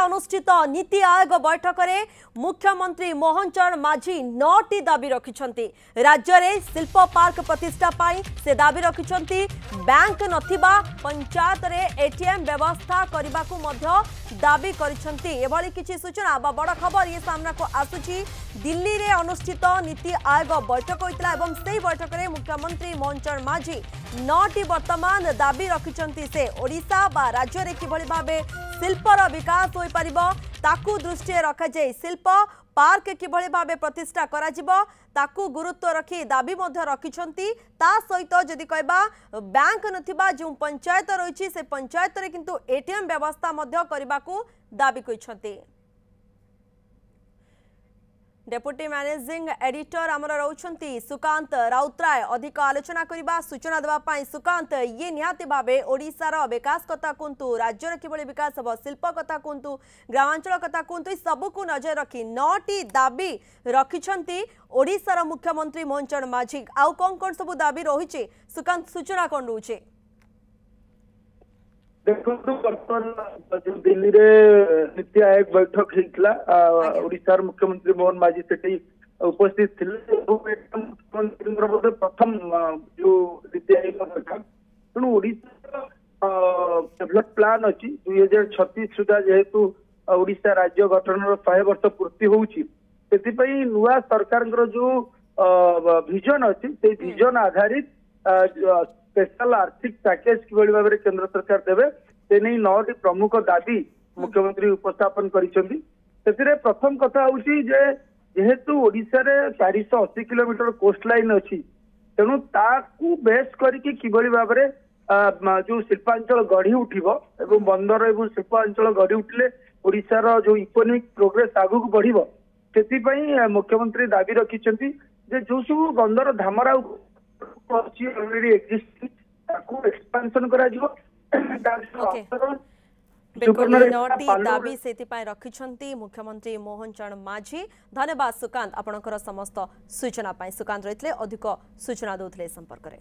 अनुष्ठित नीति आयोग बैठक में मुख्यमंत्री मोहन चरण माझी 9टी दाबी रखिंट। राज्य में शिल्प पार्क प्रतिष्ठा पाई से दाबी रखिंट। बैंक नथिबा पंचायत रे एटीएम व्यवस्था करने को दाबी करिसेंती। किछि सूचना बा बड़ खबर ये सामना को आसुची। दिल्ली रे अनुष्ठित नीति आयोग बैठक होइतला एवं सेही बैठक में मुख्यमंत्री मोहन चरण माझी 9टी वर्तमान दाबी रखिंट। से ओडिशा बा राज्य रे किभଳି भाबे शिल्पर विकास होई परिबो ताकू दृष्टि रखा जाय, शिल्प पार्क किभଳି भाबे प्रतिष्ठा करा जिवो ताकू गुरुत्व रखी दाबी मध्य रखिछंती। ता सहित जदि कहबा बैंक नथिबा जो पंचायत रहिछि से पंचायत रे किंतु एटीएम व्यवस्था मध्य करबाकू दाबी कइछंती। डेप्यूटी मैनेजिंग एडिटर आमर रहुछंती सुकांत राउतराय। अधिक आलोचना करबा सूचना देबा पाई सुकांत, ये निहाती भाबे ओडिशार विकास कथा कुंतु, राज्यर किभଳି विकास हबो, शिल्प कथा कुंतु, ग्रामांचल कथा कुंतु, सबु को नजर रखी 9टी दाबी रखिछंती ओडिशार मुख्यमंत्री मोहन चरण माझी। आउ कोन सब दाबी रहिछि सुकांत, सूचना कोन रहउछि? देखो बर्तमान जो दिल्ली रे नीति आयोग बैठक होता ओडिशार मुख्यमंत्री मोहन माझी से उपस्थित थे। मुख्यमंत्री प्रथम जो नीति आयोग बैठक तेणु ओडिशा डेभलप प्लान अच्छी 2036 सुधा जेहेतु ओडिशा राज्य गठन 100 वर्ष पूर्ति होउची से नुआ सरकार जो विजन अच्छी से विजन आधारित स्पेशल आर्थिक पैकेज किभଳି भाबरे केंद्र सरकार देवे से नहीं 9टी प्रमुख दाबी मुख्यमंत्री उपस्थापन करिसेंती। सेतिरे प्रथम कथा होउची जे जेहेतु ओडिशा रे 480 किलोमीटर कोस्ट लाइन अच्छी तेणु ताकू बेस करके किभଳି भाबरे जो शिल्पांचल गढ़ी उठिबो एवं बंदर एवं शिल्पांचल गढ़ी उठिले ओडिशार जो इकोनॉमिक प्रोग्रेस आगु को बढ़िबो सेति मुख्यमंत्री दाबी रखिसेंती जे जो सब बंदर धामरा ऑलरेडी एक्जिस्टिंग ताकू एक्सपेंशन करा जिवो। बिल्कुल 9टी दाबी सेतिपाई रखिछंती मुख्यमंत्री मोहन चरण माझी। धन्यवाद सुकांत आपणकर समस्त सूचना पाई। सुकांत रहितले अधिक सूचना दउथले संपर्क रे।